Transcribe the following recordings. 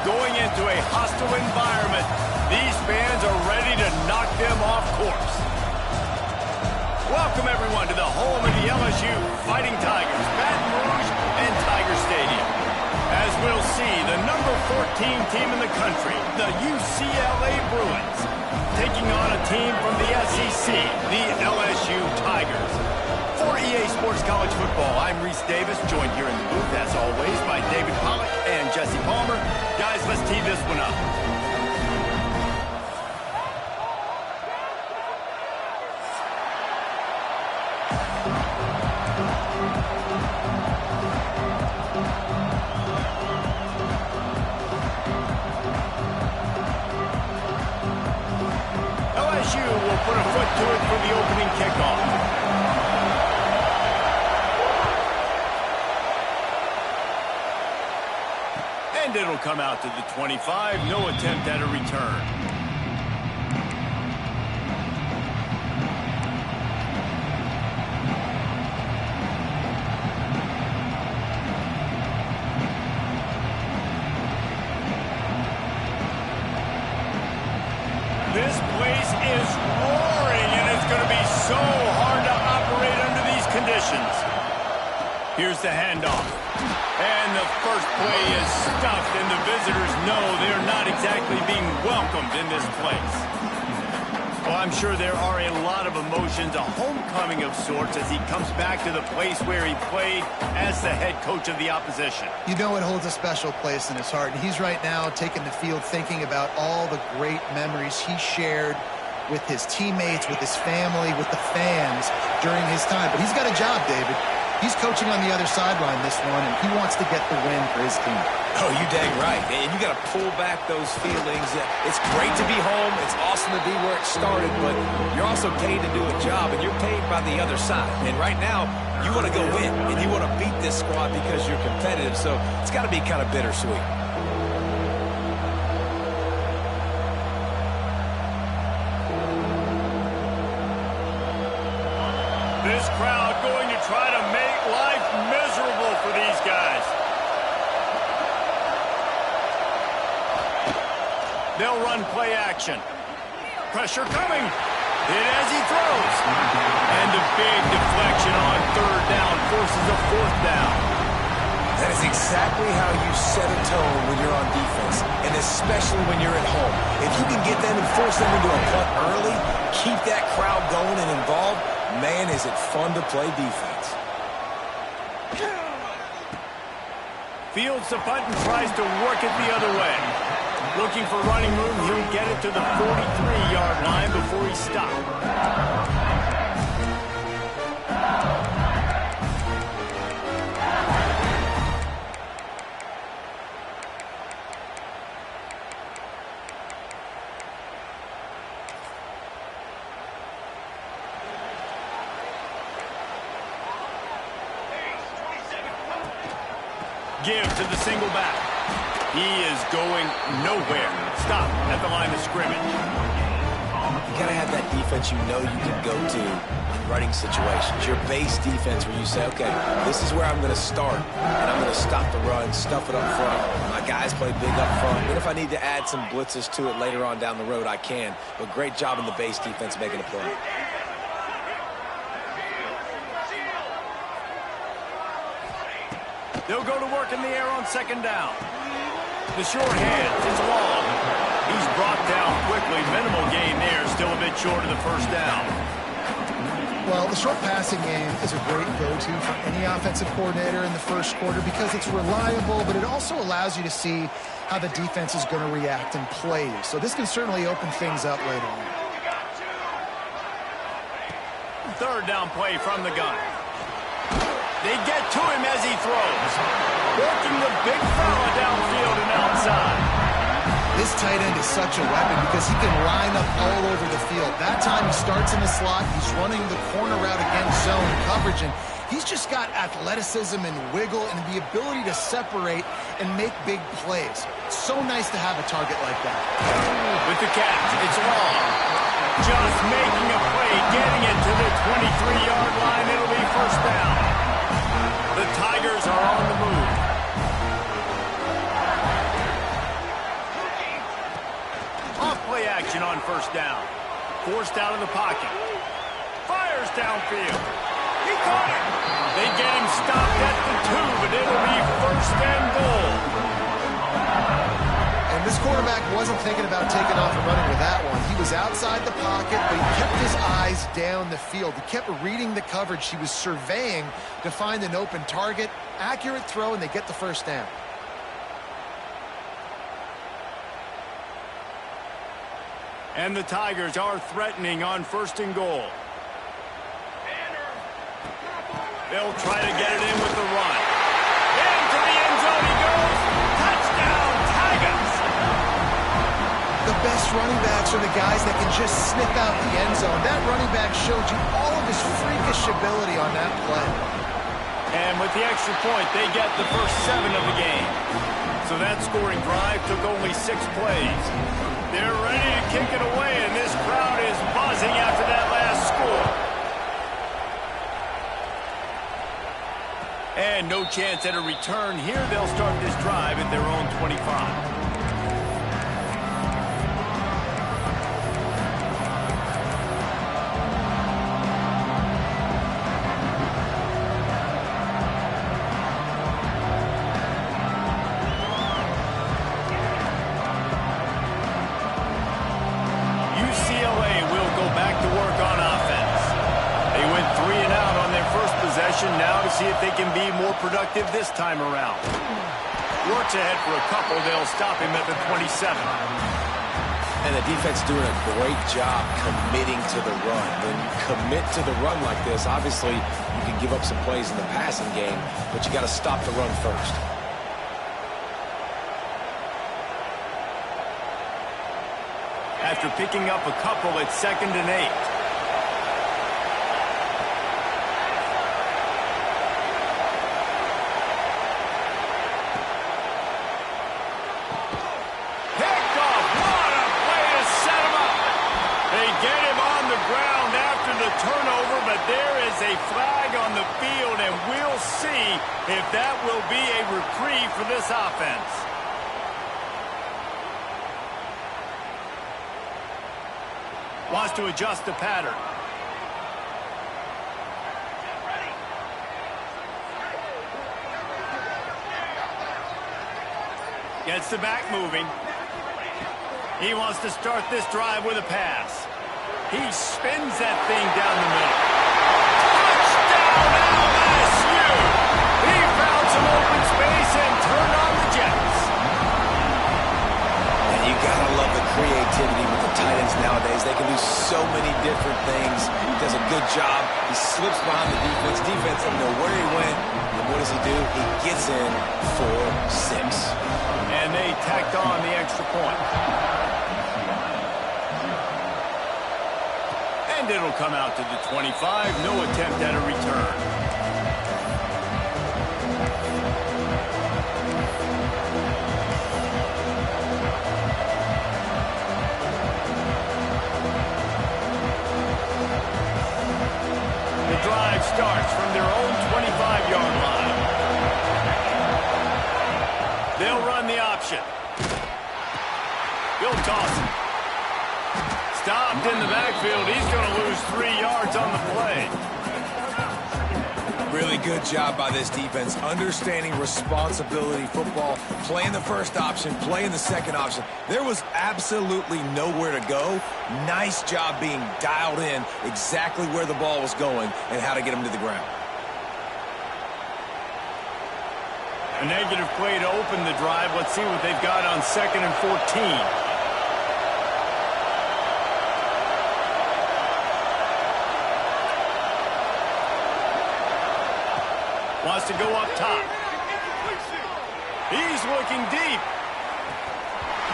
Going into a hostile environment, these fans are ready to knock them off course. Welcome, everyone, to the home of the LSU Fighting Tigers, Baton Rouge and Tiger Stadium. As we'll see, the number 14 team in the country, the UCLA Bruins, taking on a team from the SEC, the LSU Tigers. For EA Sports College Football, I'm Reese Davis, joined here in the booth, as always, by David Pollack and Jesse Palmer. Guys, let's tee this one up. LSU will put a foot to it for the opening kickoff. And it'll come out to the 25. No attempt at a return. This place is roaring, and it's going to be so hard to operate under these conditions. Here's the handoff. And the first play is stuffed, and the visitors know they're not exactly being welcomed in this place. Well, I'm sure there are a lot of emotions, a homecoming of sorts, as he comes back to the place where he played as the head coach of the opposition. You know it holds a special place in his heart, and he's right now taking the field thinking about all the great memories he shared with his teammates, with his family, with the fans during his time. But he's got a job, David. He's coaching on the other sideline this one, and he wants to get the win for his team. Oh, you dang right. And you got to pull back those feelings. It's great to be home. It's awesome to be where it started, but you're also paid to do a job, and you're paid by the other side. And right now, you want to go win, and you want to beat this squad because you're competitive, so it's got to be kind of bittersweet. This crowd going to try to make life miserable for these guys. They'll run play action. Pressure coming. Hit as he throws. And a big deflection on third down forces a fourth down. That is exactly how you set a tone when you're on defense, and especially when you're at home. If you can get them and force them into a punt early, keep that crowd going and involved, man, is it fun to play defense. Fields the punt and tries to work it the other way. Looking for running room, he'll get it to the 43-yard line before he stopped. Give to the single back. He is going nowhere. Stop at the line of scrimmage. You got to have that defense you know you can go to in running situations. Your base defense where you say, okay, this is where I'm going to start, and I'm going to stop the run, stuff it up front. My guys play big up front. And if I need to add some blitzes to it later on down the road, I can. But great job in the base defense making a play. They'll go to work in the air on second down. The short hand is long. He's brought down quickly. Minimal gain there. Still a bit short of the first down. Well, the short passing game is a great go-to for any offensive coordinator in the first quarter because it's reliable, but it also allows you to see how the defense is going to react and play. So this can certainly open things up later on. Third down play from the gun. They get to him as he throws. Working the big fella downfield and outside. This tight end is such a weapon because he can line up all over the field. That time he starts in the slot. He's running the corner route against zone coverage, and he's just got athleticism and wiggle and the ability to separate and make big plays. It's so nice to have a target like that. With the catch, it's long. Just making a play, getting it to the 23-yard line. It'll be first down. The Tigers are on the move. action on first down. Forced out of the pocket. Fires downfield. He caught it. They get him stopped at the 2, but it'll be first and goal. And this quarterback wasn't thinking about taking off and running with that one. He was outside the pocket, but he kept his eyes down the field. He kept reading the coverage. He was surveying to find an open target. Accurate throw, and they get the first down. And the Tigers are threatening on first and goal. They'll try to get it in with the run. Into the end zone he goes. Touchdown, Tigers! The best running backs are the guys that can just sniff out the end zone. That running back showed you all of his freakish ability on that play. And with the extra point, they get the first 7 of the game. So that scoring drive took only 6 plays. They're ready to kick it away, and this crowd is buzzing after that last score. And no chance at a return here. They'll start this drive at their own 25. UCLA will go back to work on offense. They went 3 and out on their first possession, now to see if they can be more productive this time around. Works ahead for a couple. They'll stop him at the 27. And the defense doing a great job committing to the run. When you commit to the run like this, obviously you can give up some plays in the passing game, but you got to stop the run first. After picking up a couple, it's 2nd and 8. Picked off. What a play to set him up. They get him on the ground after the turnover, but there is a flag on the field, and we'll see if that will be a reprieve for this offense. Wants to adjust the pattern. Gets the back moving. He wants to start this drive with a pass. He spins that thing down the middle. Touchdown, LSU! He found some open space and turned on the Jets. And you gotta love the creativity with the tight ends nowadays. They can do so many different things. He does a good job. He slips behind the defense. Defense doesn't know where he went. And what does he do? He gets in for 6. And they tacked on the extra point. And it'll come out to the 25. No attempt at a return. The drive starts from their own 25-yard line. They'll run the option. He'll toss it. Stopped in the backfield. He's going to lose 3 yards on the play. Really good job by this defense, understanding responsibility football, playing the first option, playing the second option. There was absolutely nowhere to go. Nice job being dialed in exactly where the ball was going and how to get him to the ground. A negative play to open the drive. Let's see what they've got on 2nd and 14. Wants to go up top. He's looking deep.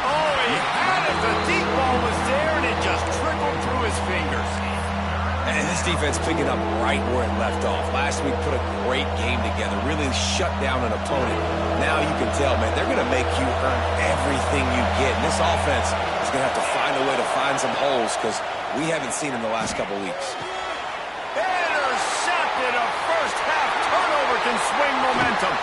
Oh, he had it. The deep ball was there, and it just trickled through his fingers. And this defense picking up right where it left off. Last week put a great game together, really shut down an opponent. Now you can tell, man, they're going to make you earn everything you get. And this offense is going to have to find a way to find some holes because we haven't seen in the last couple weeks. Intercepted. A first half turnover can swing momentum.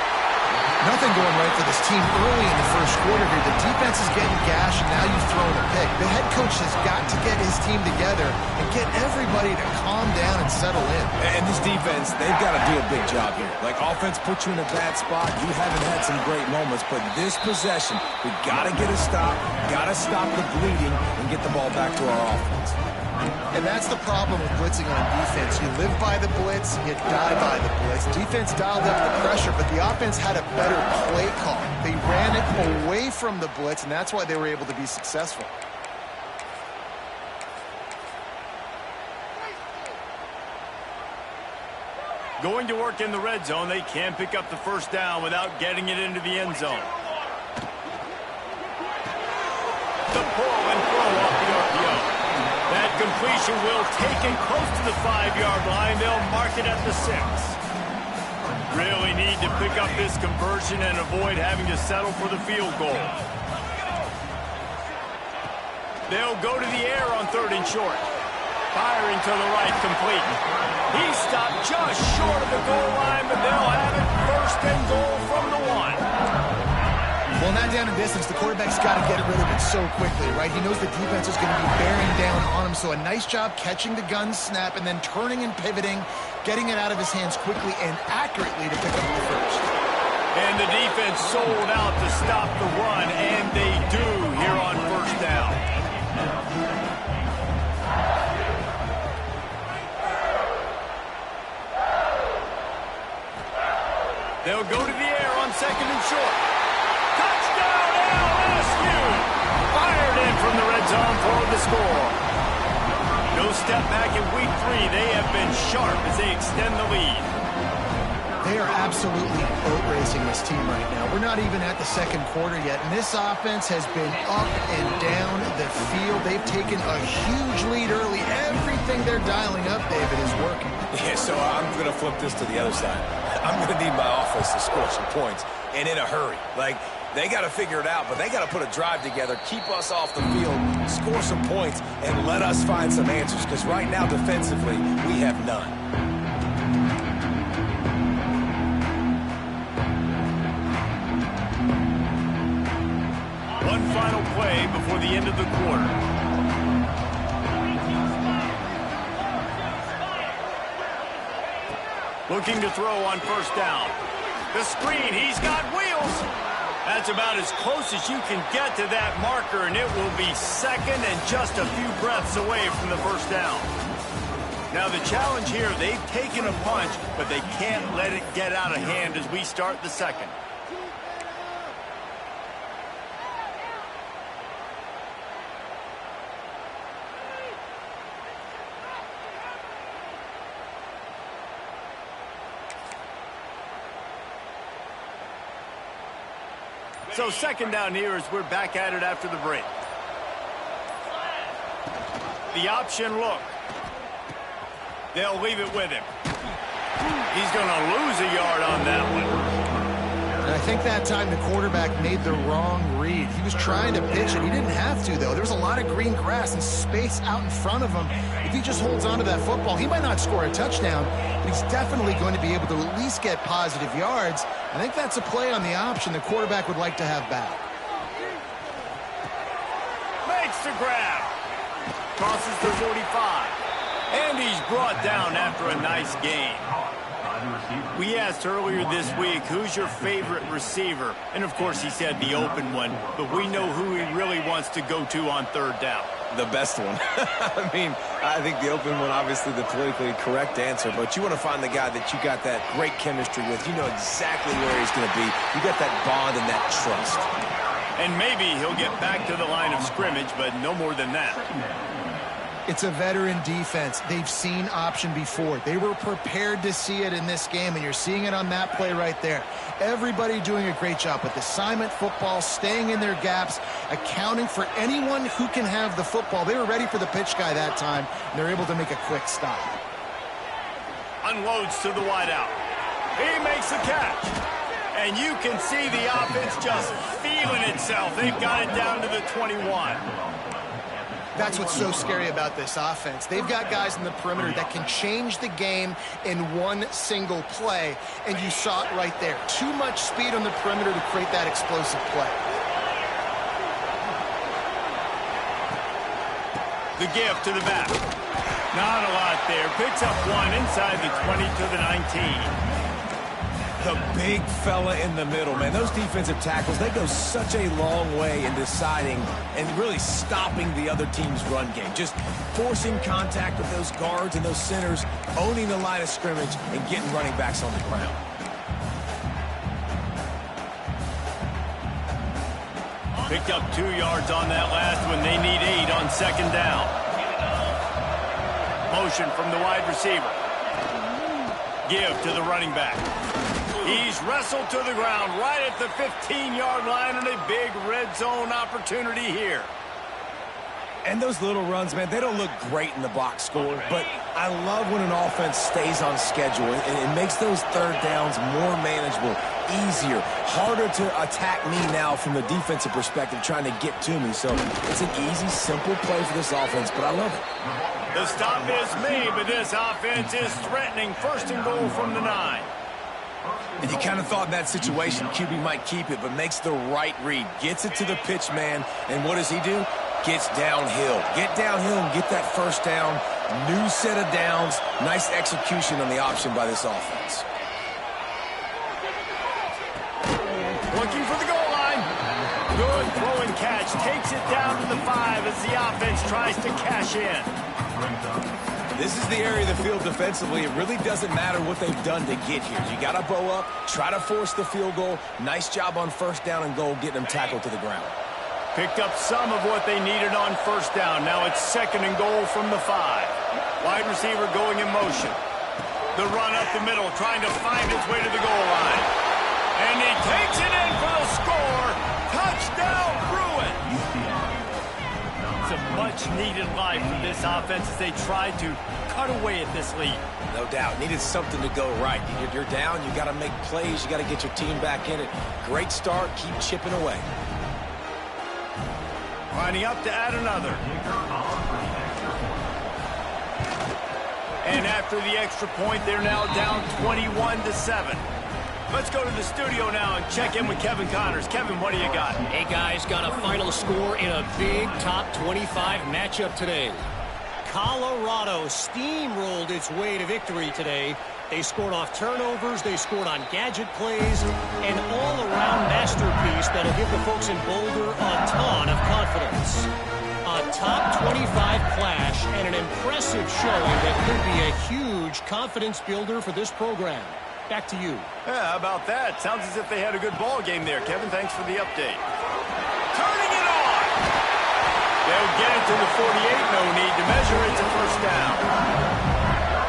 Nothing going right for this team early in the first quarter here. The defense is getting gashed, and now you've thrown a pick. The head coach has got to get his team together and get everybody to calm down and settle in. And this defense, they've got to do a big job here. Like, offense put you in a bad spot. You haven't had some great moments, but this possession, we got to get a stop, got to stop the bleeding, and get the ball back to our offense. And that's the problem with blitzing on defense. You live by the blitz, you die by the blitz. Defense dialed up the pressure, but the offense had a better play call. They ran it away from the blitz, and that's why they were able to be successful. Going to work in the red zone, they can pick up the first down without getting it into the end zone. The pull and throw off the RPO. That completion will take it close to the 5-yard line. They'll mark it at the 6. Really need to pick up this conversion and avoid having to settle for the field goal. They'll go to the air on 3rd and short. Firing to the right, complete. He stopped just short of the goal line, but they'll have it 1st and goal from the 1. Well, not down in distance, the quarterback's got to get rid of it so quickly, right? He knows the defense is going to be bearing down on him, so a nice job catching the gun snap and then turning and pivoting, getting it out of his hands quickly and accurately to pick up the first. And the defense sold out to stop the run, and they do here on 1st down. They'll go to the air on 2nd and short. Touchdown, LSU! Fired in from the red zone for the score. No step back in week 3. They have been sharp as they extend the lead. They are absolutely boat racing this team right now. We're not even at the 2nd quarter yet, and this offense has been up and down the field. They've taken a huge lead early. Everything they're dialing up, David, is working. Yeah, so I'm going to flip this to the other side. I'm going to need my offense to score some points, and in a hurry. Like, they got to figure it out, but they got to put a drive together, keep us off the field, score some points, and let us find some answers, because right now, defensively, we have none. One final play before the end of the quarter. Looking to throw on 1st down. The screen, he's got wheels. That's about as close as you can get to that marker, and it will be 2nd and just a few breaths away from the 1st down. Now the challenge here, they've taken a punch, but they can't let it get out of hand as we start the 2nd. So 2nd down here as we're back at it after the break. The option look. They'll leave it with him. He's going to lose a yard on that one. And I think that time the quarterback made the wrong read. He was trying to pitch it. He didn't have to, though. There was a lot of green grass and space out in front of him. If he just holds on to that football, he might not score a touchdown, but he's definitely going to be able to at least get positive yards. I think that's a play on the option the quarterback would like to have back. Makes the grab. Crosses the 45. And he's brought down after a nice gain. We asked earlier this week, who's your favorite receiver? And, of course, he said the open one. But we know who he really wants to go to on 3rd down. The best one. I mean, I think the open one, obviously the politically correct answer, but you want to find the guy that you got that great chemistry with. You know exactly where he's going to be. You got that bond and that trust. And maybe he'll get back to the line of scrimmage, but no more than that. It's a veteran defense. They've seen option before. They were prepared to see it in this game, and you're seeing it on that play right there. Everybody doing a great job with assignment football, staying in their gaps, accounting for anyone who can have the football. They were ready for the pitch guy that time, and they're able to make a quick stop. Unloads to the wideout. He makes the catch. And you can see the offense just feeling itself. They've got it down to the 21. That's what's so scary about this offense. They've got guys in the perimeter that can change the game in one single play, and you saw it right there. Too much speed on the perimeter to create that explosive play. The give to the back. Not a lot there. Picks up one inside the 20 to the 19. The big fella in the middle, man. Those defensive tackles, they go such a long way in deciding and really stopping the other team's run game. Just forcing contact with those guards and those centers, owning the line of scrimmage, and getting running backs on the ground. Picked up 2 yards on that last one. They need 8 on second down. Motion from the wide receiver. Give to the running back. He's wrestled to the ground right at the 15-yard line, and a big red zone opportunity here. And those little runs, man, they don't look great in the box score, but I love when an offense stays on schedule, and it makes those third downs more manageable, easier, harder to attack me now from the defensive perspective trying to get to me. So it's an easy, simple play for this offense, but I love it. The stop is made, but this offense is threatening. First and goal from the 9. And you kind of thought in that situation QB might keep it, but makes the right read. Gets it to the pitch man, and what does he do? Gets downhill. Get downhill and get that first down. New set of downs. Nice execution on the option by this offense. Looking for the goal line. Good throw and catch. Takes it down to the 5 as the offense tries to cash in. This is the area of the field defensively. It really doesn't matter what they've done to get here. You got to bow up, try to force the field goal. Nice job on first down and goal, getting them tackled to the ground. Picked up some of what they needed on first down. Now it's second and goal from the 5. Wide receiver going in motion. The run up the middle, trying to find its way to the goal line. And he takes it in for the score. Touchdown, Bruin. It's a much-needed life from this offense as they try to cut away at this lead. No doubt. Needed something to go right. You're down. You got to make plays. You got to get your team back in it. Great start. Keep chipping away. Lining up to add another. And after the extra point, they're now down 21-7. Let's go to the studio now and check in with Kevin Connors. Kevin, what do you got? Hey, guys, got a final score in a big top 25 matchup today. Colorado steamrolled its way to victory today. They scored off turnovers, they scored on gadget plays, an all-around masterpiece that'll give the folks in Boulder a ton of confidence. A top 25 clash and an impressive showing that could be a huge confidence builder for this program. Back to you. Yeah, how about that? Sounds as if they had a good ball game there. Kevin, thanks for the update. Turning it on! They'll get it to the 48. No need to measure. It's a first down.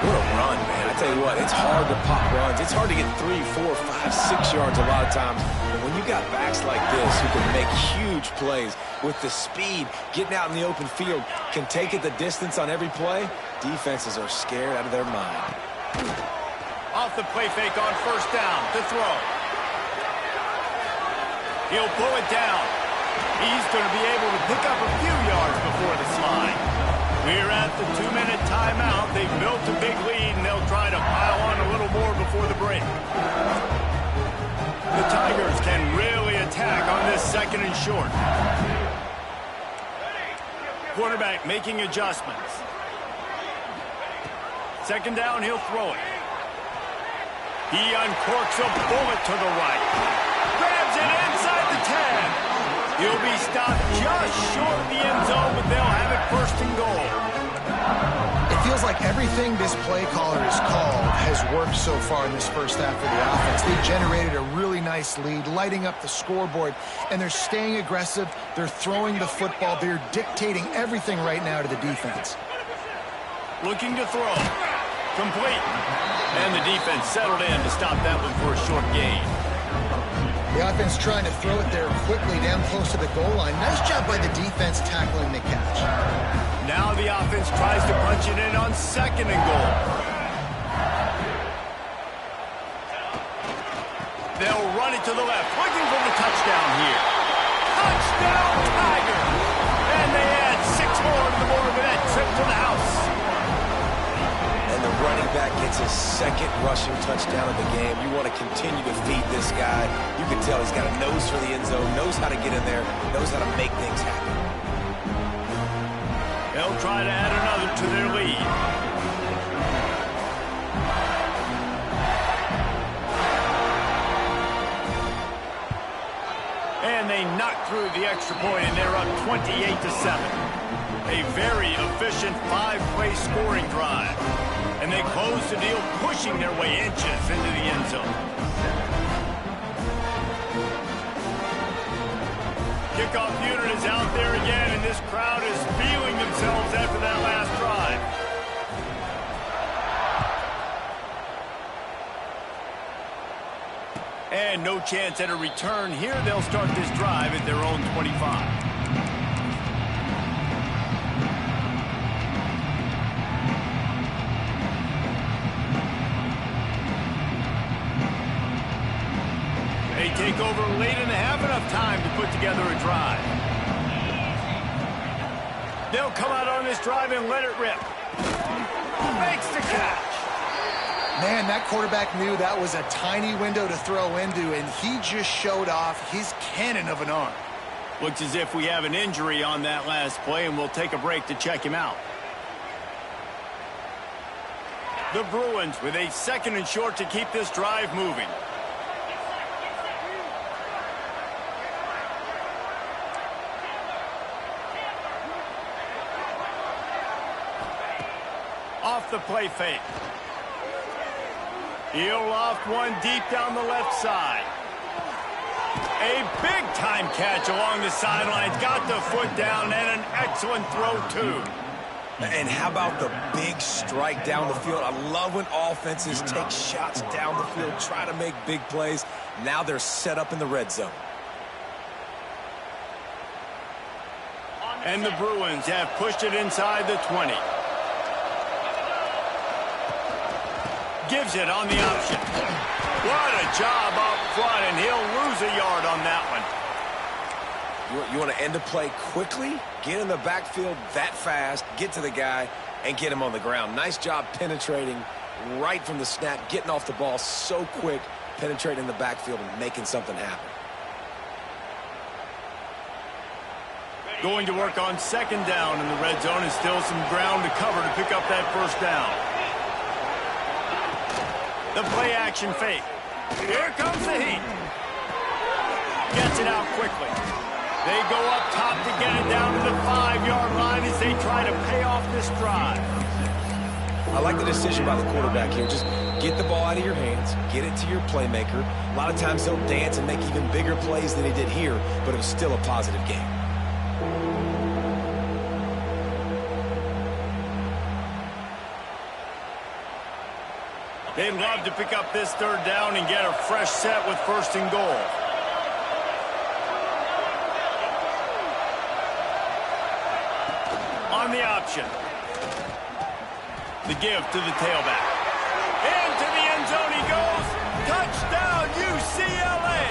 What a run, man. I tell you what, it's hard to pop runs. It's hard to get 3, 4, 5, 6 yards a lot of times. But when you got backs like this who can make huge plays with the speed, getting out in the open field, can take it the distance on every play, defenses are scared out of their mind. Off the play fake on first down to throw. He'll pull it down. He's going to be able to pick up a few yards before the slide. We're at the 2-minute timeout. They've built a big lead, and they'll try to pile on a little more before the break. The Tigers can really attack on this second and short. Quarterback making adjustments. Second down, he'll throw it. He uncorks a bullet to the right. Grabs it inside the 10. He'll be stopped just short of the end zone, but they'll have it first and goal. It feels like everything this play caller has called has worked so far in this first half for the offense. They've generated a really nice lead, lighting up the scoreboard, and they're staying aggressive. They're throwing the football. They're dictating everything right now to the defense. Looking to throw. Complete. And the defense settled in to stop that one for a short gain. The offense trying to throw it there quickly down close to the goal line. Nice job by the defense tackling the catch. Now the offense tries to punch it in on second and goal. They'll run it to the left, looking for the touchdown here. Touchdown, Tigers! And they add 6 more to running back gets his second rushing touchdown of the game. You want to continue to feed this guy. You can tell he's got a nose for the end zone, knows how to get in there, knows how to make things happen. They'll try to add another to their lead. And they knock through the extra point, and they're up 28-7. A very efficient 5-play scoring drive. And they close the deal, pushing their way inches into the end zone. Kickoff unit is out there again, and this crowd is feeling themselves after that last drive. And no chance at a return here. They'll start this drive at their own 25. They take over late and have enough time to put together a drive. They'll come out on this drive and let it rip. Makes the catch. Man, that quarterback knew that was a tiny window to throw into, and he just showed off his cannon of an arm. Looks as if we have an injury on that last play, and we'll take a break to check him out. The Bruins with a 2nd and short to keep this drive moving. Off the play fake. He'll loft one deep down the left side. A big-time catch along the sidelines. Got the foot down, and an excellent throw, too. And how about the big strike down the field? I love when offenses take shots down the field, try to make big plays. Now they're set up in the red zone. And the Bruins have pushed it inside the 20. Gives it on the option. What a job up front, and he'll lose a yard on that one. You want to end the play quickly, get in the backfield that fast, get to the guy, and get him on the ground. Nice job penetrating right from the snap, getting off the ball so quick, penetrating the backfield and making something happen. Going to work on 2nd down in the red zone, and still some ground to cover to pick up that 1st down. The play-action fake. Here comes the heat. Gets it out quickly. They go up top to get it down to the 5-yard line as they try to pay off this drive. I like the decision by the quarterback here. Just get the ball out of your hands, get it to your playmaker. A lot of times he'll dance and make even bigger plays than he did here, but it was still a positive game. They'd love to pick up this 3rd down and get a fresh set with 1st and goal. On the option. The give to the tailback. Into the end zone he goes. Touchdown, UCLA!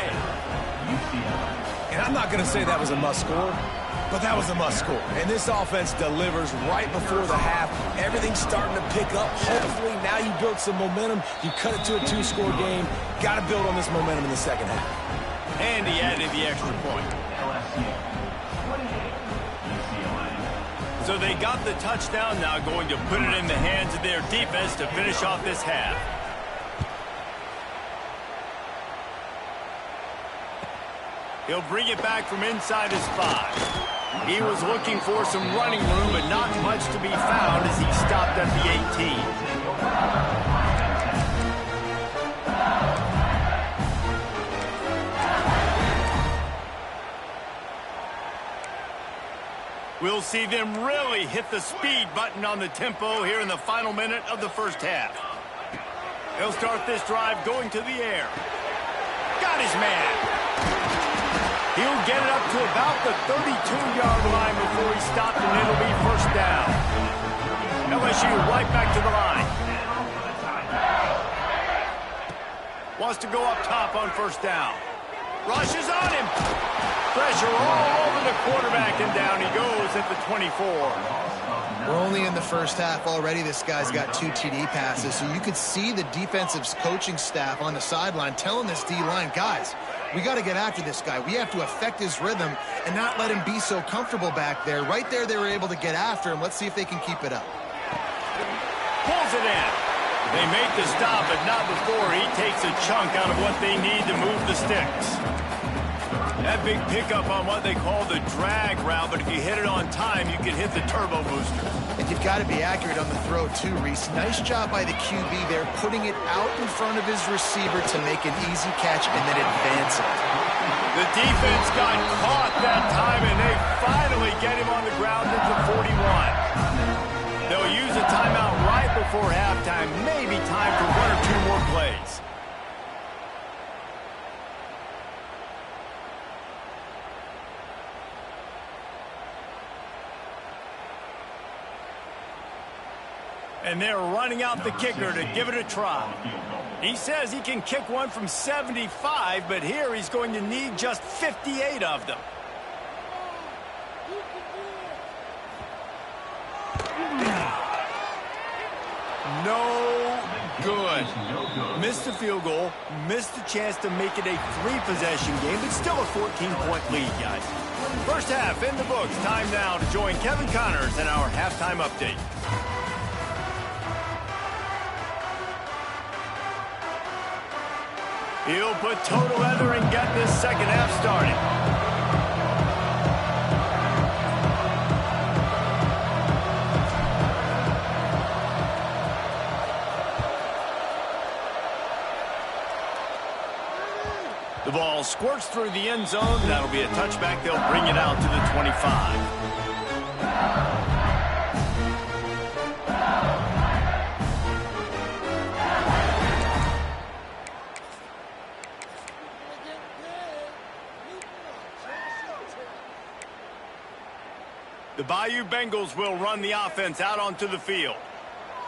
And I'm not going to say that was a must-score, but that was a must-score. And this offense delivers right before the half. Everything's starting to pick up. Hopefully, now you build some momentum. You cut it to a 2-score game. Got to build on this momentum in the 2nd half. And he added the extra point. So they got the touchdown, now going to put it in the hands of their defense to finish off this half. He'll bring it back from inside his 5. He was looking for some running room, but not much to be found as he stopped at the 18. We'll see them really hit the speed button on the tempo here in the final minute of the 1st half. They'll start this drive going to the air. Got his man. He'll get it up to about the 32-yard line before he's stopped, and it'll be 1st down. LSU right back to the line. Wants to go up top on 1st down. Rushes on him. Pressure all over the quarterback, and down he goes at the 24. We're only in the first half already. This guy's got 2 TD passes, so you could see the defensive coaching staff on the sideline telling this D-line, guys, we got to get after this guy. We have to affect his rhythm and not let him be so comfortable back there. Right there, they were able to get after him. Let's see if they can keep it up. Pulls it in. They make the stop, but not before he takes a chunk out of what they need to move the sticks. That big pickup on what they call the drag route, but if you hit it on time, you can hit the turbo booster. And you've got to be accurate on the throw, too, Reese. Nice job by the QB there, putting it out in front of his receiver to make an easy catch and then advance it. The defense got caught that time, and they finally get him on the ground at the 41. They'll use a timeout right before halftime, maybe time for 1 or 2 more plays. And they're running out the kicker to give it a try. He says he can kick one from 75, but here he's going to need just 58 of them. No good. Missed the field goal, missed the chance to make it a 3-possession game, but still a 14-point lead, guys. First half in the books. Time now to join Kevin Connors in our halftime update. He'll put total leather and get this second half started. The ball squirts through the end zone. That'll be a touchback. They'll bring it out to the 25. The Bayou Bengals will run the offense out onto the field.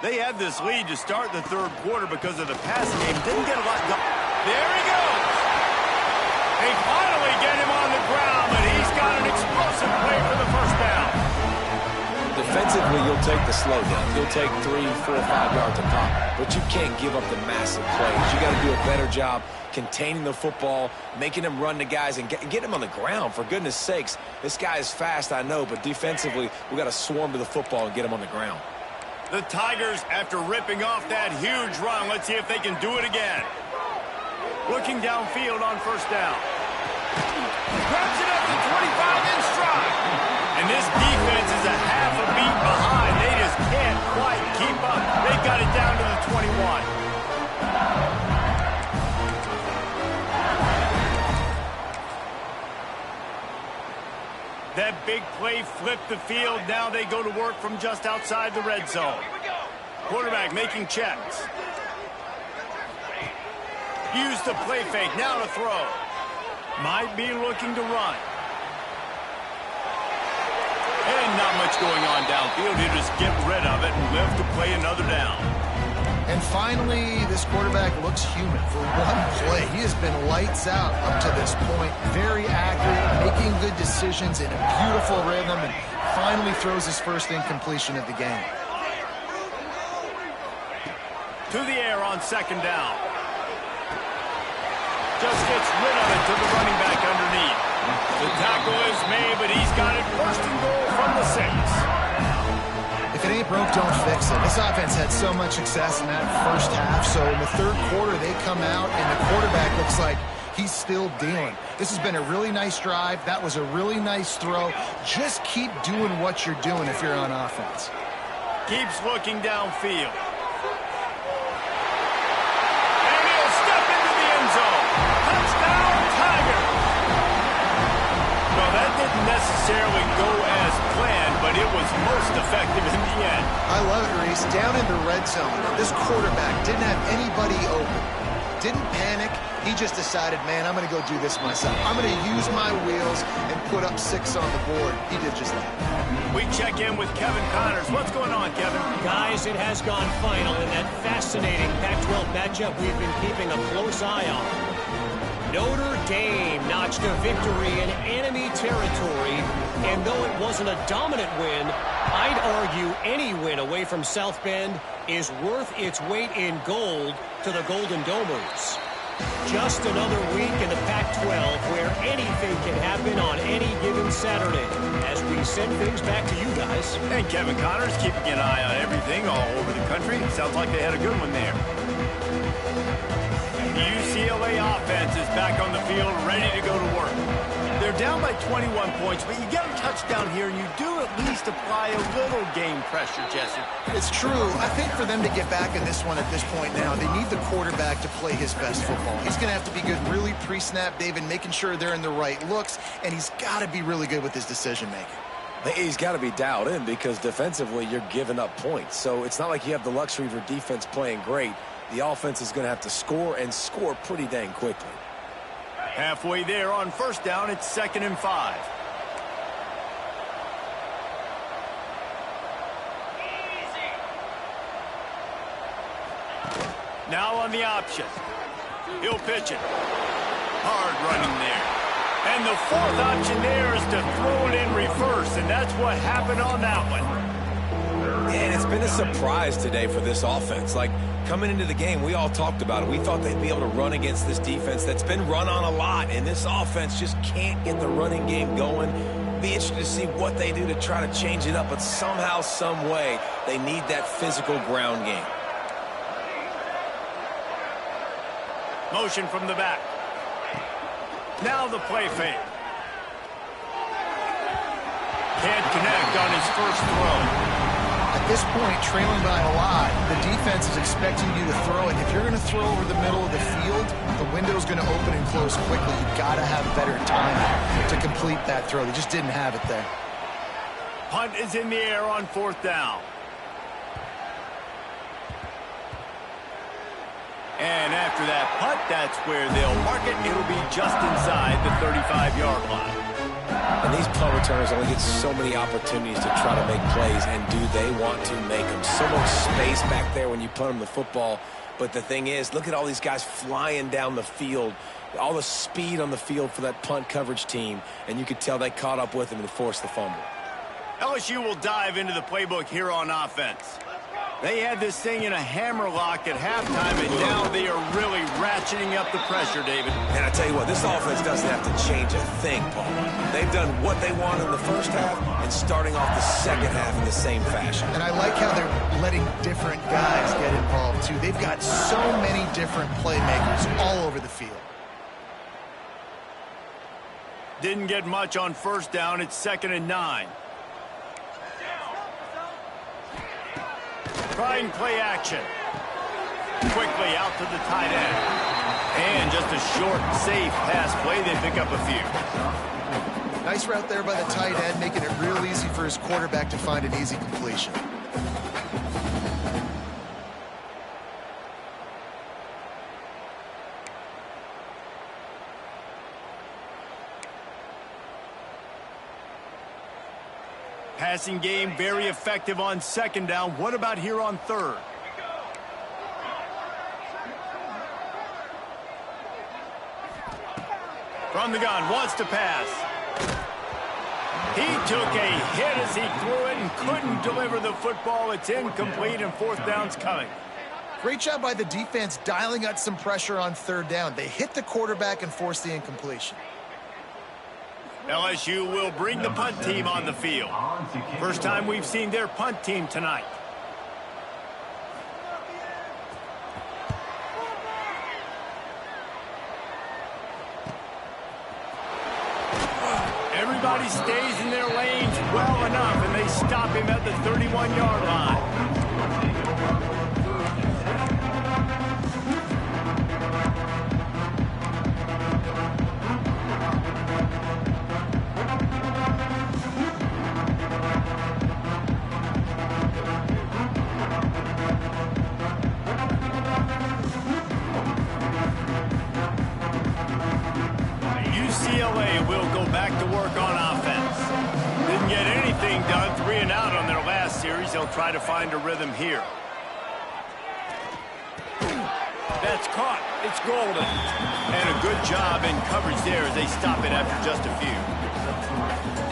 They had this lead to start the third quarter because of the passing game. Didn't get a lot going. There he goes. They finally get him on the ground, but he's got an explosive play for the first down. Defensively, you'll take the slow down. You'll take 3, 4, 5 yards a pop, but you can't give up the massive plays. You got to do a better job containing the football, making them run the guys, and get them on the ground. For goodness sakes, this guy is fast, I know, but defensively, we got to swarm to the football and get him on the ground. The Tigers, after ripping off that huge run, let's see if they can do it again. Looking downfield on first down. Grabs it at the 25 in stride. And this defense is a half a beat behind. They just can't quite keep up. They got it down to the 21. That big play flipped the field. Now they go to work from just outside the red zone. Quarterback making checks. Use the play fake. Now to throw. Might be looking to run. And not much going on downfield. He'll just get rid of it and live to play another down. And finally, this quarterback looks human for one play. He has been lights out up to this point. Very accurate, making good decisions in a beautiful rhythm, and finally throws his first incompletion of the game. To the air on second down. Just gets rid of it to the running back underneath. The tackle is made, but he's got it first and goal from the 6. If it ain't broke, don't fix it. This offense had so much success in that first half, so in the third quarter they come out and the quarterback looks like he's still dealing. This has been a really nice drive. That was a really nice throw. Just keep doing what you're doing if you're on offense. Keeps looking downfield. And he'll step into the end zone. Touchdown, Tigers! Well, that didn't necessarily go as planned, but it was most effective in the end. I love it, Reese. Down in the red zone, this quarterback didn't have anybody open. Didn't panic. He just decided, man, I'm going to go do this myself. I'm going to use my wheels and put up 6 on the board. He did just that. We check in with Kevin Connors. What's going on, Kevin? Guys, it has gone final in that fascinating Pac-12 matchup we've been keeping a close eye on. Notre Dame notched a victory in enemy territory, and though it wasn't a dominant win, I'd argue any win away from South Bend is worth its weight in gold to the Golden Domers. Just another week in the Pac-12 where anything can happen on any given Saturday. As we send things back to you guys. And Kevin Connors keeping an eye on everything all over the country. Sounds like they had a good one there. The UCLA offense is back on the field, ready to go to work. They're down by 21 points, but you get a touchdown here, and you do at least apply a little game pressure, Jesse. It's true. I think for them to get back in this one at this point now, they need the quarterback to play his best football. He's going to have to be good really pre-snap, David, making sure they're in the right looks, and he's got to be really good with his decision-making. He's got to be dialed in because defensively you're giving up points. So it's not like you have the luxury for defense playing great. The offense is going to have to score and score pretty dang quickly. Halfway there on first down, it's 2nd and 5. Now on the option. He'll pitch it. Hard running there. And the 4th option there is to throw it in reverse, and that's what happened on that one. And it's been a surprise today for this offense. Like, coming into the game, we all talked about it. We thought they'd be able to run against this defense that's been run on a lot, and this offense just can't get the running game going. Be interested to see what they do to try to change it up, but somehow, some way, they need that physical ground game. Motion from the back. Now the play fake. Can't connect on his first throw. At this point, trailing by a lot, the defense is expecting you to throw it. If you're going to throw over the middle of the field, the window's going to open and close quickly. You've got to have better timing to complete that throw. They just didn't have it there. Punt is in the air on 4th down. And after that punt, that's where they'll mark it. It'll be just inside the 35-yard line. And these punt returners only get so many opportunities to try to make plays, and do they want to make them? So much space back there when you punt them the football. But the thing is, look at all these guys flying down the field, all the speed on the field for that punt coverage team, and you could tell they caught up with him and forced the fumble. LSU will dive into the playbook here on offense. They had this thing in a hammerlock at halftime, and now they are really ratcheting up the pressure, David. And I tell you what, this offense doesn't have to change a thing, Paul. They've done what they want in the first half and starting off the second half in the same fashion. And I like how they're letting different guys get involved, too. They've got so many different playmakers all over the field. Didn't get much on first down. It's 2nd and 9. Trying play action. Quickly out to the tight end. And just a short, safe pass play. They pick up a few. Nice route there by the tight end, making it real easy for his quarterback to find an easy completion. Passing game very effective on 2nd down. What about here on 3rd? From the gun, wants to pass. He took a hit as he threw it and couldn't deliver the football. It's incomplete, and 4th down's coming. Great job by the defense dialing out some pressure on 3rd down. They hit the quarterback and forced the incompletion. LSU will bring the punt team on the field. First time we've seen their punt team tonight. Everybody stays in their lanes well enough, and they stop him at the 31-yard line. UCLA will go back to work on offense. Didn't get anything done, 3 and out on their last series. They'll try to find a rhythm here. That's caught. It's golden. And a good job in coverage there as they stop it after just a few.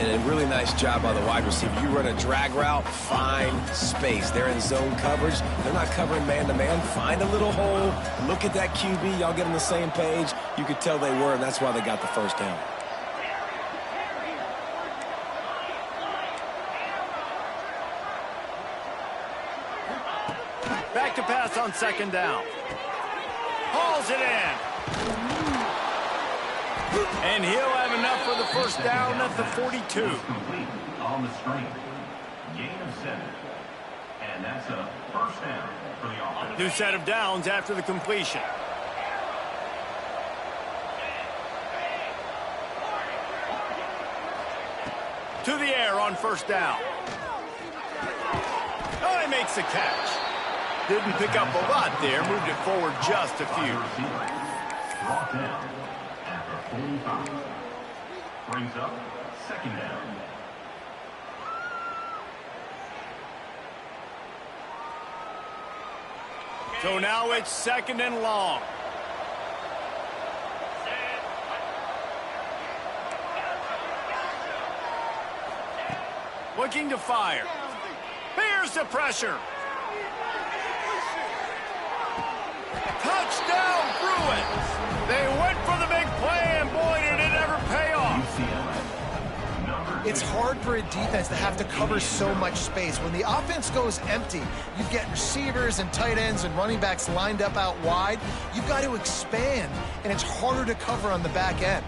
And a really nice job by the wide receiver. You run a drag route, find space. They're in zone coverage. They're not covering man-to-man. Find a little hole. Look at that QB. Y'all get on the same page. You could tell they were, and that's why they got the first down. Back to pass on second down. Hauls it in. And he'll have enough for the first down at the 42. On the screen. Gain of 7. And that's a first down for the offense. New set of downs after the completion. To the air on first down. Oh, he makes the catch. Didn't pick up a lot there. Moved it forward just a few. Brought down at the 45. Brings up second down. So now it's second and long. Looking to fire. Here's the pressure. Touchdown Bruins. They went for the big play, and boy, did it ever pay off. It's hard for a defense to have to cover so much space. When the offense goes empty, you get receivers and tight ends and running backs lined up out wide. You've got to expand, and it's harder to cover on the back end.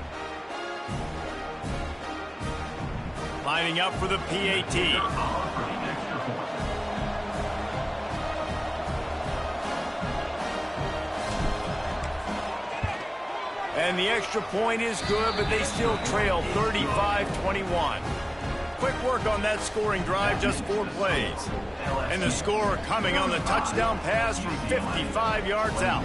Lining up for the PAT. And the extra point is good, but they still trail 35-21. Quick work on that scoring drive, just 4 plays. And the score coming on the touchdown pass from 55 yards out.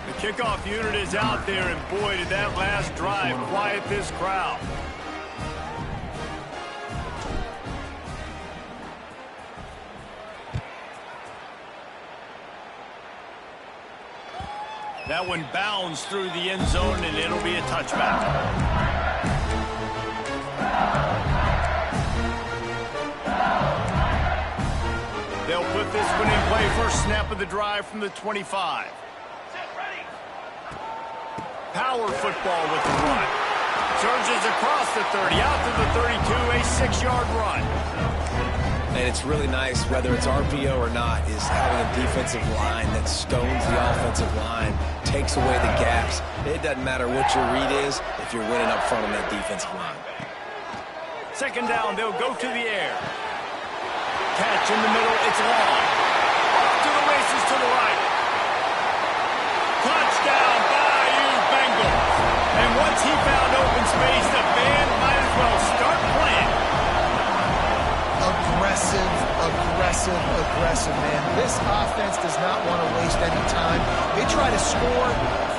The kickoff unit is out there, and boy, did that last drive quiet this crowd. That one bounds through the end zone, and it'll be a touchback. They'll put this one in play. First snap of the drive from the 25. Power football with the run. Surges across the 30, out to the 32, a 6-yard run. And it's really nice, whether it's RPO or not, is having a defensive line that stones the offensive line, takes away the gaps. It doesn't matter what your read is if you're winning up front on that defensive line. Second down, they'll go to the air. Catch in the middle, it's long. Off to the races to the right. Touchdown, Bayou Bengals. And once he found open space, the band might as well start playing. Aggressive, man. This offense does not want to waste any time. They try to score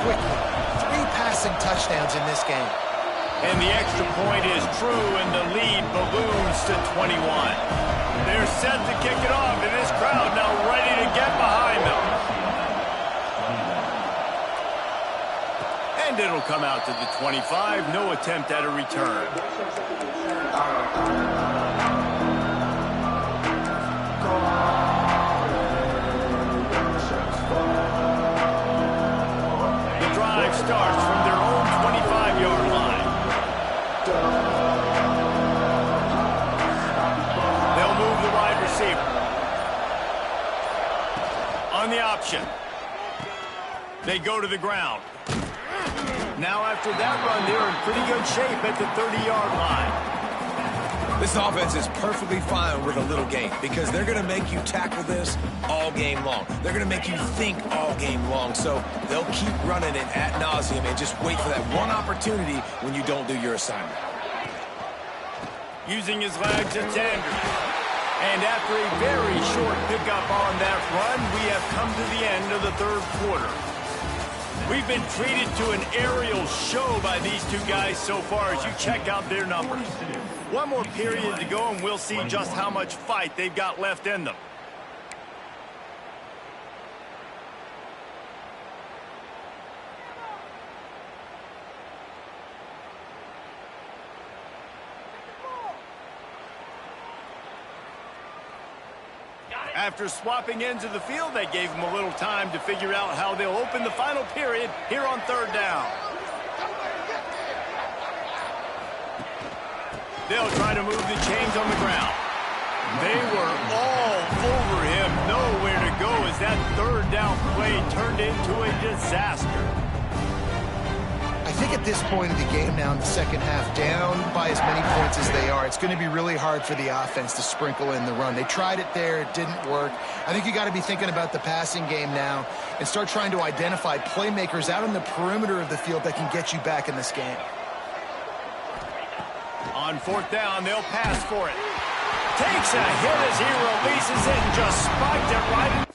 quickly. 3 passing touchdowns in this game. And the extra point is true, and the lead balloons to 21. They're set to kick it off, and this crowd now ready to get behind them. And it'll come out to the 25. No attempt at a return. Starts from their own 25-yard line. They'll move the wide receiver. On the option. They go to the ground. Now after that run, they're in pretty good shape at the 30-yard line. This offense is perfectly fine with a little game because they're going to make you tackle this all game long. They're going to make you think all game long. So they'll keep running it ad nauseum and just wait for that one opportunity when you don't do your assignment. Using his legs, it's Andrews. And after a very short pickup on that run, we have come to the end of the third quarter. We've been treated to an aerial show by these two guys so far as you check out their numbers. One more period to go, and we'll see just how much fight they've got left in them. After swapping ends of the field, they gave them a little time to figure out how they'll open the final period here on third down. They'll try to move the chains on the ground. They were all over him, nowhere to go as that third down play turned into a disaster. I think at this point of the game now in the second half, down by as many points as they are, it's going to be really hard for the offense to sprinkle in the run. They tried it there. It didn't work. I think you got to be thinking about the passing game now and start trying to identify playmakers out on the perimeter of the field that can get you back in this game. On fourth down, they'll pass for it. Takes a hit as he releases it and just spiked it right.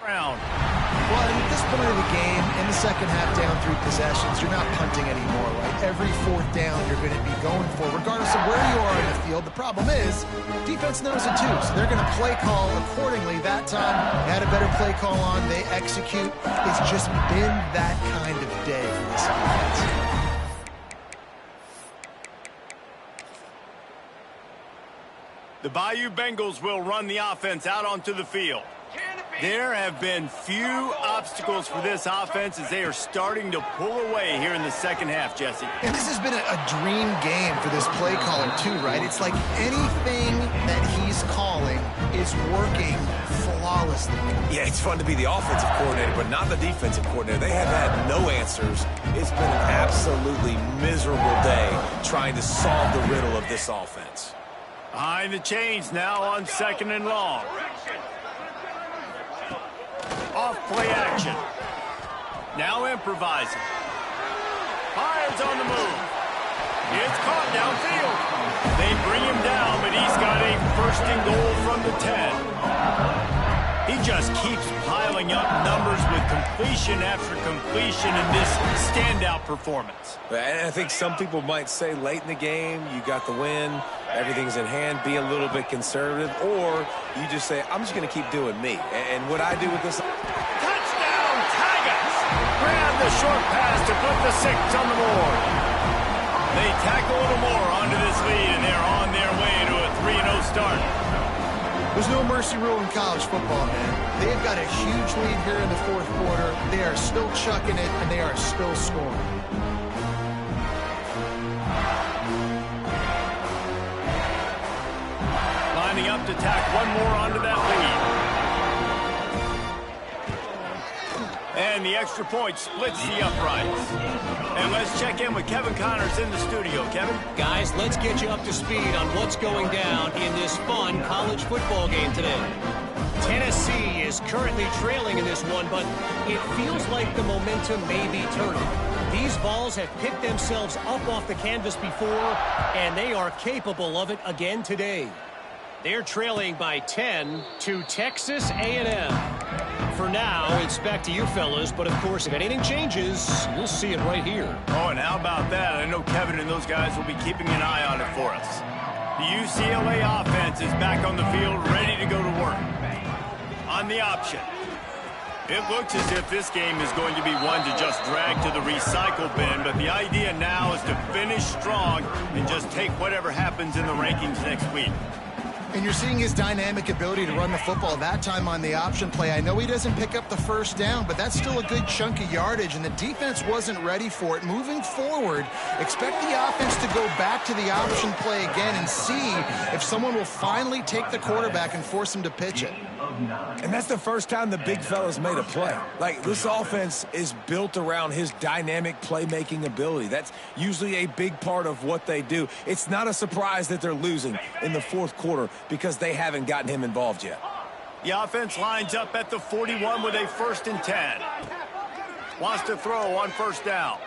Round. Well, at this point of the game, in the second half, down 3 possessions, you're not punting anymore, right? Every fourth down you're going to be going for, regardless of where you are in the field. The problem is, defense knows it too, so they're going to play call accordingly. That time, they had a better play call on. They execute. It's just been that kind of day for this defense. The Bayou Bengals will run the offense out onto the field. There have been few obstacles for this offense as they are starting to pull away here in the second half, Jesse. And this has been a dream game for this play caller too, right? It's like anything that he's calling is working flawlessly. Yeah, it's fun to be the offensive coordinator, but not the defensive coordinator. They have had no answers. It's been an absolutely miserable day trying to solve the riddle of this offense. Behind the chains now on second and long. Off play action. Now improvising. Fires on the move. It's caught downfield. They bring him down, but he's got a first and goal from the 10. He just keeps piling up numbers with completion after completion in this standout performance. And I think some people might say late in the game, you got the win, everything's in hand, be a little bit conservative, or you just say, I'm just going to keep doing me. And what I do with this... Touchdown, Tigers! Grab the short pass to put the 6 on the board. They tack a little more onto this lead, and they're on their way to a 3-0 start. There's no mercy rule in college football, man. They've got a huge lead here in the fourth quarter. They are still chucking it, and they are still scoring. Lining up to tack one more onto that lead. And the extra point splits the uprights. And let's check in with Kevin Connors in the studio. Kevin? Guys, let's get you up to speed on what's going down in this fun college football game today. Tennessee is currently trailing in this one, but it feels like the momentum may be turning. These balls have picked themselves up off the canvas before, and they are capable of it again today. They're trailing by 10 to Texas A&M. For now, it's back to you fellas, but of course, if anything changes, you'll see it right here. Oh, and how about that? I know Kevin and those guys will be keeping an eye on it for us. The UCLA offense is back on the field, ready to go to work. On the option. It looks as if this game is going to be one to just drag to the recycle bin, but the idea now is to finish strong and just take whatever happens in the rankings next week. And you're seeing his dynamic ability to run the football, that time on the option play. I know he doesn't pick up the first down, but that's still a good chunk of yardage, and the defense wasn't ready for it. Moving forward, expect the offense to go back to the option play again and see if someone will finally take the quarterback and force him to pitch it. And that's the first time the big fella's made a play. Like, this offense is built around his dynamic playmaking ability. That's usually a big part of what they do. It's not a surprise that they're losing in the fourth quarter because they haven't gotten him involved yet. The offense lines up at the 41 with a 1st and 10. Wants to throw on first down.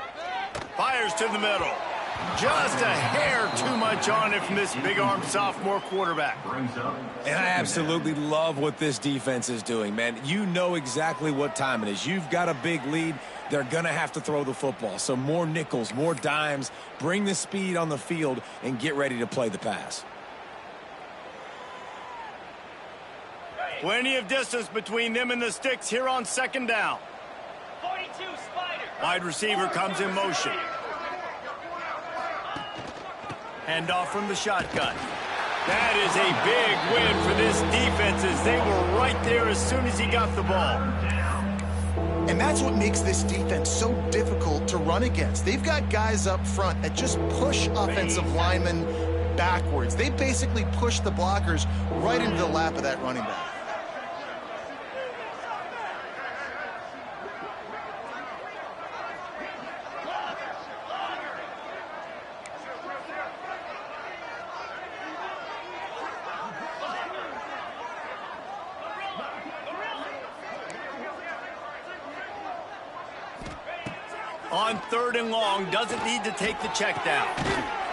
Fires to the middle. Just a hair too much on it from this big-armed sophomore quarterback. And I absolutely love what this defense is doing, man. You know exactly what time it is. You've got a big lead. They're going to have to throw the football. So more nickels, more dimes, bring the speed on the field, and get ready to play the pass. Plenty of distance between them and the sticks here on second down. 42 Spider. Wide receiver comes in motion. Handoff from the shotgun. That is a big win for this defense as they were right there as soon as he got the ball. And that's what makes this defense so difficult to run against. They've got guys up front that just push offensive linemen backwards. They basically push the blockers right into the lap of that running back. On 3rd and long, doesn't need to take the check down.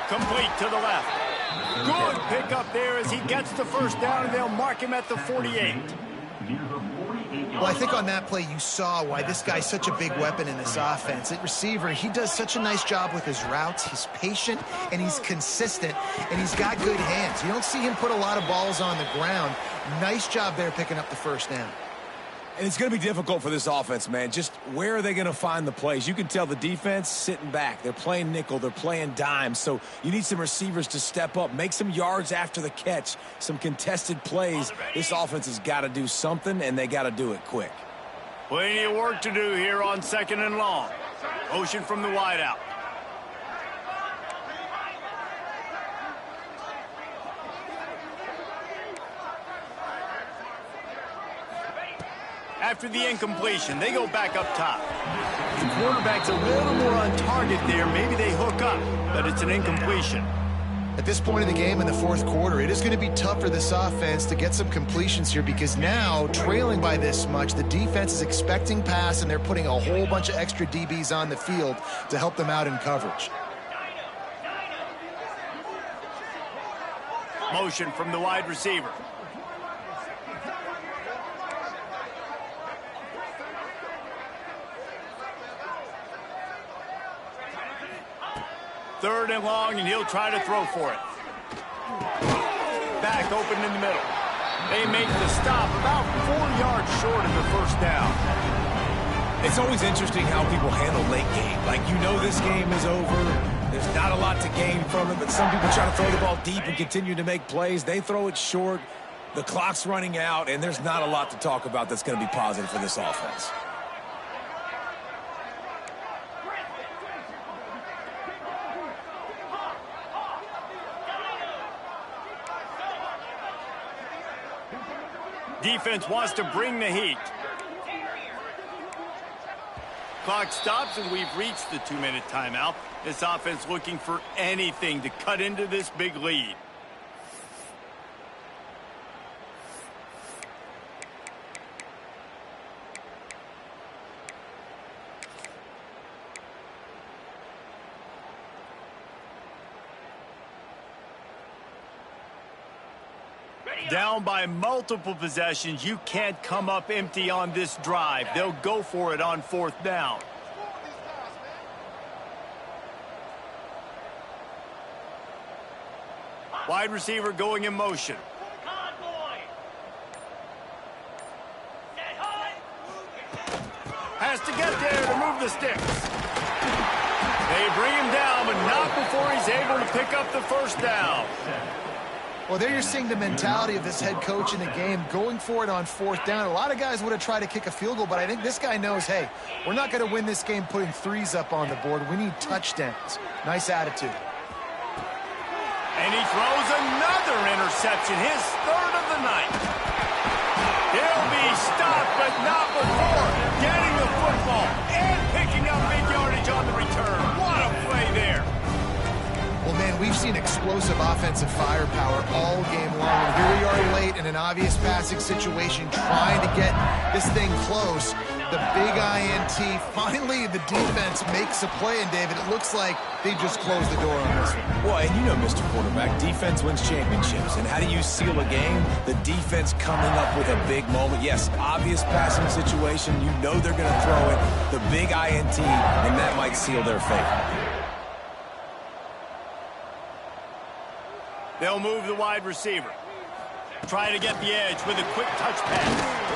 Complete to the left. Good pickup there as he gets the first down, and they'll mark him at the 48. Well, I think on that play you saw why this guy's such a big weapon in this offense. At receiver, he does such a nice job with his routes. He's patient, and he's consistent, and he's got good hands. You don't see him put a lot of balls on the ground. Nice job there picking up the first down. And it's going to be difficult for this offense, man. Just where are they going to find the plays? You can tell the defense sitting back. They're playing nickel. They're playing dime. So you need some receivers to step up, make some yards after the catch, some contested plays. This offense has got to do something, and they got to do it quick. Plenty of work to do here on 2nd and long. Motion from the wideout. After the incompletion, they go back up top. The quarterback's a little more on target there. Maybe they hook up, but it's an incompletion. At this point in the game in the 4th quarter, it is going to be tough for this offense to get some completions here because now, trailing by this much, the defense is expecting pass, and they're putting a whole bunch of extra DBs on the field to help them out in coverage. Motion from the wide receiver. Third and long, and he'll try to throw for it. Back open in the middle. They make the stop about 4 yards short of the first down. It's always interesting how people handle late game. Like, you know this game is over. There's not a lot to gain from it, but some people try to throw the ball deep and continue to make plays. They throw it short. The clock's running out, and there's not a lot to talk about that's going to be positive for this offense. Defense wants to bring the heat. Clock stops, and we've reached the 2-minute timeout. This offense looking for anything to cut into this big lead. Down by multiple possessions, you can't come up empty on this drive. They'll go for it on 4th down. Wide receiver going in motion. Has to get there to move the sticks. They bring him down, but not before he's able to pick up the first down. Well, there you're seeing the mentality of this head coach in the game, going for it on 4th down. A lot of guys would have tried to kick a field goal, but I think this guy knows, hey, we're not going to win this game putting threes up on the board. We need touchdowns. Nice attitude. And he throws another interception, his 3rd of the night. He'll be stopped, but not before getting the football and picking up big yardage on the return. What a play there. Well, man, we've seen explosive offensive firepower all game long. And here we are late in an obvious passing situation, trying to get this thing close. the big INT. Finally, the defense makes a play, and David, it looks like they just closed the door on this one. Well, and you know, Mr. Quarterback, defense wins championships. And how do you seal a game? The defense coming up with a big moment. Yes, obvious passing situation. You know they're going to throw it. The big INT, and that might seal their fate. They'll move the wide receiver. Try to get the edge with a quick touch pass.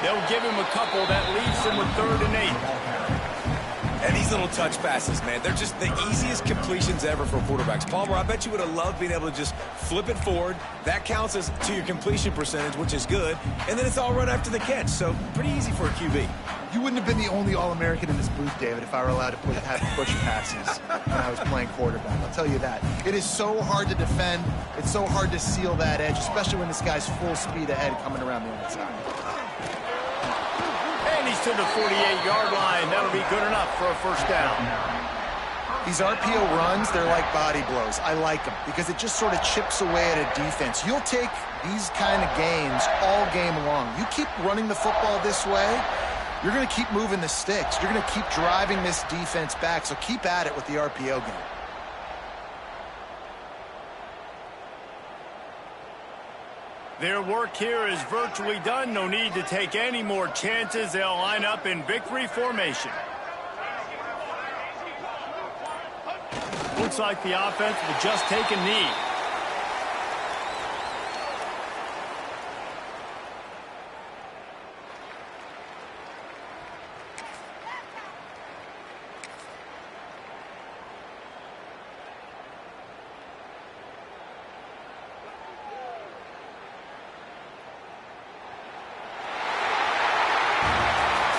They'll give him a couple that leaves him with 3rd and 8. And these little touch passes, man, they're just the easiest completions ever for quarterbacks. Palmer, I bet you would have loved being able to just flip it forward. That counts as to your completion percentage, which is good. And then it's all run after the catch, so pretty easy for a QB. You wouldn't have been the only All-American in this booth, David, if I were allowed to have push passes when I was playing quarterback. I'll tell you that. It is so hard to defend. It's so hard to seal that edge, especially when this guy's full speed ahead coming around the other side. And he's to the 48-yard line. That'll be good enough for a first down. These RPO runs, they're like body blows. I like them because it just sort of chips away at a defense. You'll take these kind of gains all game long. You keep running the football this way, you're going to keep moving the sticks. You're going to keep driving this defense back, so keep at it with the RPO game. Their work here is virtually done. No need to take any more chances. They'll line up in victory formation. Looks like the offense will just take a knee.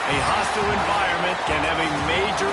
A hostile environment can have a major